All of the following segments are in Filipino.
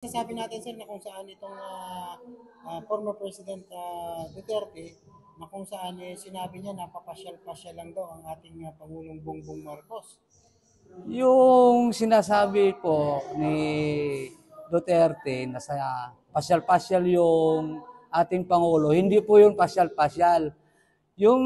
Sasabi natin sir na kung saan itong former President Duterte na kung saan sinabi niya na papasyal-pasyal lang daw ang ating Pangulong Bongbong Marcos. Yung sinasabi po ni Duterte na sa pasyal-pasyal yung ating Pangulo, hindi po yun pasyal-pasyal. Yung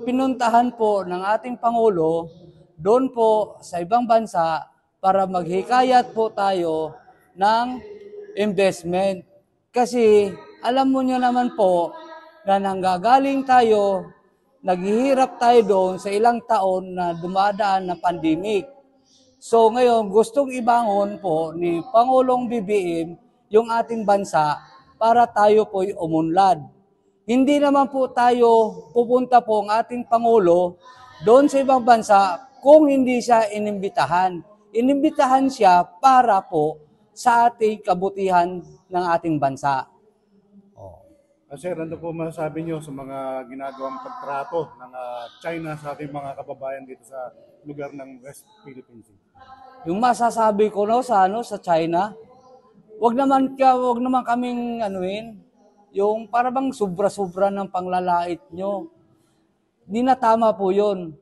pinuntahan po ng ating Pangulo, doon po sa ibang bansa para maghikayat po tayo ng investment. Kasi alam mo nyo naman po na nanggagaling tayo, naghihirap tayo doon sa ilang taon na dumadaan na pandemic. So ngayon, gustong ibangon po ni Pangulong BBM yung ating bansa para tayo po'y umunlad. Hindi naman po tayo pupunta po ang ating Pangulo doon sa ibang bansa kung hindi siya inimbitahan. Inimbitahan siya para po sa ating kabutihan ng ating bansa. Sir, ano po masasabi nyo sa mga ginagawang pagtrato ng China sa ating mga kababayan dito sa lugar ng West Philippine Sea? Yung masasabi ko sa China, wag naman kaming yung para bang sobra-sobra ng panglalait nyo. Hindi na tama po 'yon.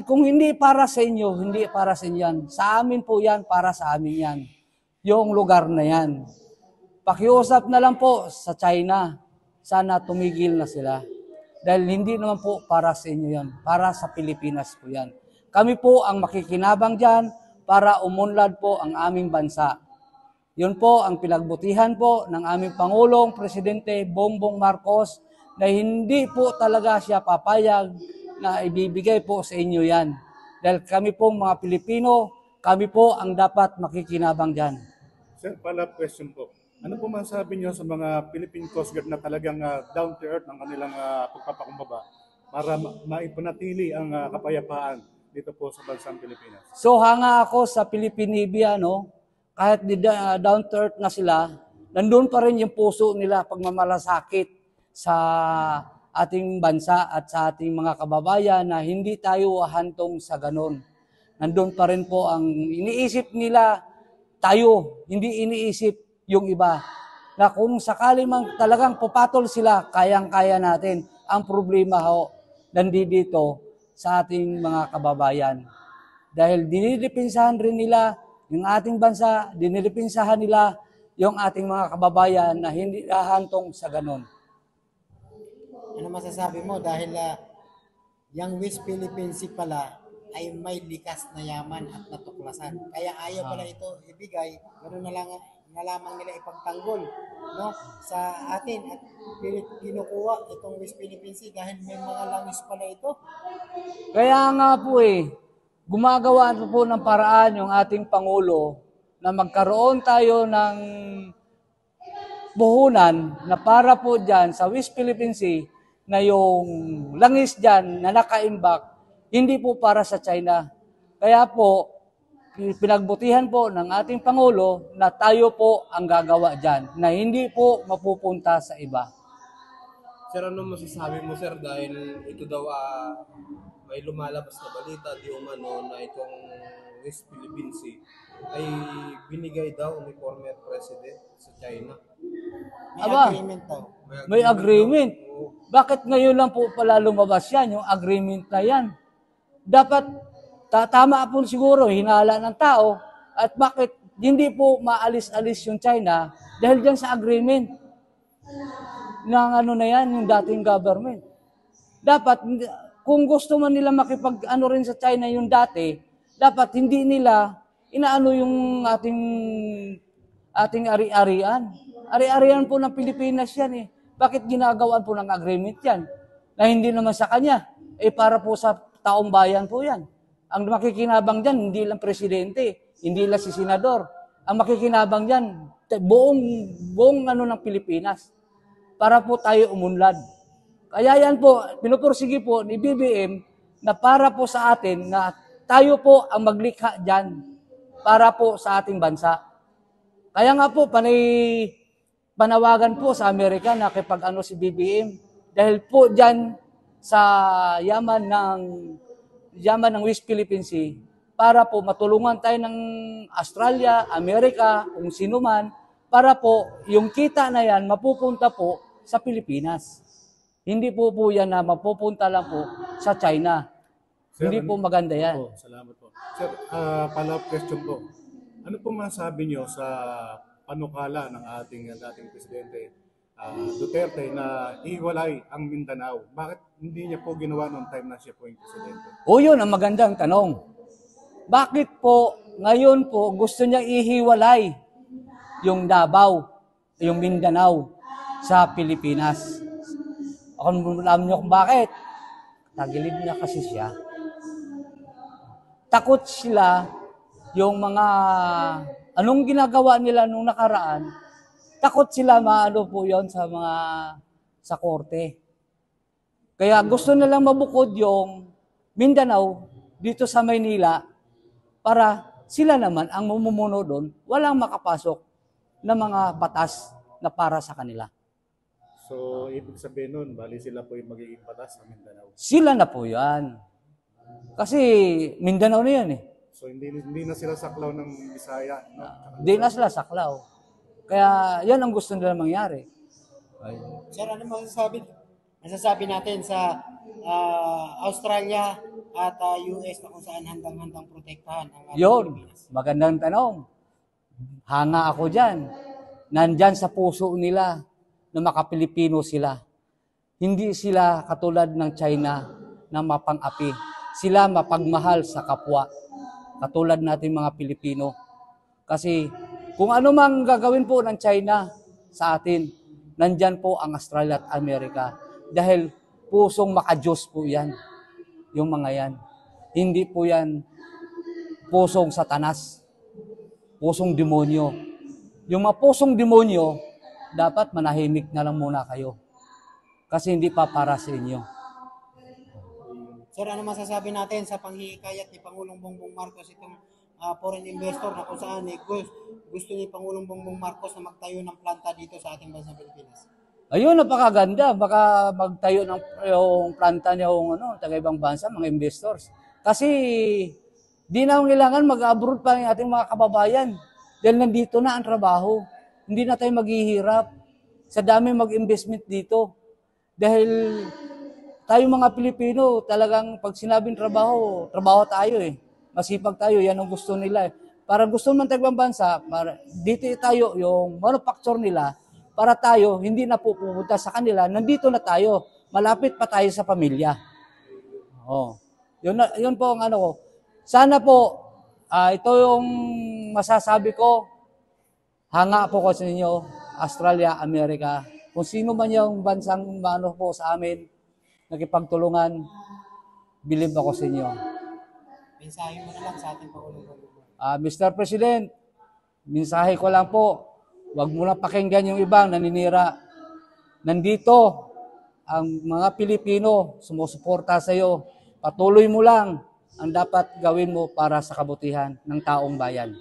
Kung hindi para sa inyo, hindi para sa inyo yan. Sa amin po yan, para sa amin yan. Yung lugar na yan. Pakiusap na lang po sa China. Sana tumigil na sila. Dahil hindi naman po para sa inyo yan. Para sa Pilipinas po yan. Kami po ang makikinabang dyan para umunlad po ang aming bansa. Yun po ang pinagbutihan po ng aming Pangulong Presidente Bongbong Marcos na hindi po talaga siya papayag na ibibigay po sa inyo yan. Dahil kami po mga Pilipino, kami po ang dapat makikinabang dyan. Sir, follow-up question po. Ano po masasabi nyo sa mga Philippine Coast Guard na talagang down to earth ng kanilang pagpapakumbaba para maipanatili ang kapayapaan dito po sa bansang Pilipinas? So hanga ako sa Philippine Navy, kahit down to earth na sila, nandun pa rin yung puso nila pagmamalasakit sa ating bansa at sa ating mga kababayan na hindi tayo hantong sa ganon. Nandun pa rin po ang iniisip nila tayo, hindi iniisip yung iba. Na kung sakali man talagang pupatol sila, kayang-kaya natin. Ang problema nandito sa ating mga kababayan. Dahil dinidipinsahan rin nila yung ating bansa, dinidipinsahan nila yung ating mga kababayan na hindi hantong sa ganon. Ano masasabi mo dahil yung West Philippine Sea pala ay may likas na yaman at natuklasan. Kaya ayaw pala ito ibigay, ganoon na lamang nila ipagtanggol sa atin at kinukuha itong West Philippine Sea dahil may mga langis pala ito. Kaya nga po gumagawa po ng paraan yung ating Pangulo na magkaroon tayo ng buhunan na para po dyan sa West Philippine Sea na yung langis dyan na nakaimbak, hindi po para sa China. Kaya po, pinagbutihan po ng ating Pangulo na tayo po ang gagawa dyan, na hindi po mapupunta sa iba. Sir, ano masasabi mo, sir, dahil ito daw may lumalabas na balita di umano na itong West Philippine Sea ay binigay daw ni former president sa China. May agreement daw. May agreement. Bakit ngayon lang po pala lumabas yan, yung agreement na yan? Dapat tama po siguro, hinala ng tao, at bakit hindi po maalis-alis yung China dahil dyan sa agreement ng na yan, yung dating government. Dapat, kung gusto man nila rin sa China yung dati, dapat hindi nila inaano yung ating ari-arian. Ari-arian po ng Pilipinas yan Bakit ginagawaan po ng agreement yan? Na hindi naman sa kanya. Para po sa taong bayan po yan. Ang makikinabang dyan, hindi lang presidente, hindi lang si senador. Ang makikinabang dyan, buong ng Pilipinas. Para po tayo umunlad. Kaya yan po, pinupursige po ni BBM na para po sa atin na tayo po ang maglikha dyan para po sa ating bansa. Kaya nga po, panawagan po sa Amerika na si BBM dahil po dyan sa yaman ng West Philippine Sea para po matulungan tayo ng Australia, Amerika, kung sino man, para po yung kita na yan mapupunta po sa Pilipinas. Hindi po yan na mapupunta lang po sa China. Sir, Hindi po maganda yan. po, salamat po. Sir, follow-up question po. Ano po masabi niyo sa panukala ng ating dating Presidente Duterte na iwalay ang Mindanao? Bakit hindi niya po ginawa noong time na siya po yung Presidente? O yun ang magandang tanong. Bakit po ngayon po gusto niya ihiwalay yung Davao, yung Mindanao sa Pilipinas? Alam niyo kung bakit? Tagilid niya kasi siya. Takot sila yung mga anong ginagawa nila nung nakaraan. Takot sila maano po yon sa korte. Kaya gusto nilang mabukod yung Mindanao dito sa Maynila para sila naman ang mamumuno doon, walang makapasok na mga batas na para sa kanila. So, ibig sabihin nun, bali sila po yung magiging batas sa Mindanao. Sila na po yan. Kasi Mindanao na yan eh. So, hindi na sila saklaw ng Bisaya. No? Di na sila saklaw. Kaya yan ang gusto nila mangyari. Sir, ano masasabi natin sa Australia at US na kung saan handang-handang protektahan ang ating Yun, Pilipinas? magandang tanong. Hanga ako dyan. Nandyan sa puso nila na makapilipino sila. Hindi sila katulad ng China na mapang-api. Sila mapagmahal sa kapwa. Katulad natin mga Pilipino. Kasi kung ano mang gagawin po ng China sa atin, nandyan po ang Australia at Amerika. Dahil pusong makajos po yan. Yung mga yan. Hindi po yan pusong satanas. Pusong demonyo. Yung mga pusong demonyo, dapat manahimik na lang muna kayo. Kasi hindi pa para sa inyo. Sir, ano masasabi natin sa panghihikayat ni Pangulong Bongbong Marcos itong foreign investor na kung saan gusto ni Pangulong Bongbong Marcos na magtayo ng planta dito sa ating bansang Pilipinas? Ayun, napakaganda. Baka magtayo ng yung planta niya yung taga-ibang bansa, mga investors. Kasi di na kailangan mag-abroad pa ng ating mga kababayan. Dahil nandito na ang trabaho. Hindi na tayo maghihirap. Sa dami mag-investment dito. Dahil tayo mga Pilipino, talagang pag sinabing trabaho, trabaho tayo eh. Masipag tayo, yan ang gusto nila eh. Para gusto man tayo bansa, para dito tayo, yung manufacture nila, para tayo, hindi na pupunta sa kanila, nandito na tayo. Malapit pa tayo sa pamilya. Oh. Yun po ang ano ko. Sana po, ito yung masasabi ko, hanga po ko sa inyo, Australia, Amerika, kung sino man yung bansang po sa amin, nakipagtulungan, believe ako sa inyo. Mensahe mo na lang sa ating Pangulong Bongbong. Mr. President, mensahe ko lang po, huwag mo na pakinggan yung ibang naninira. Nandito ang mga Pilipino sumusuporta sa iyo. Patuloy mo lang ang dapat gawin mo para sa kabutihan ng taong bayan.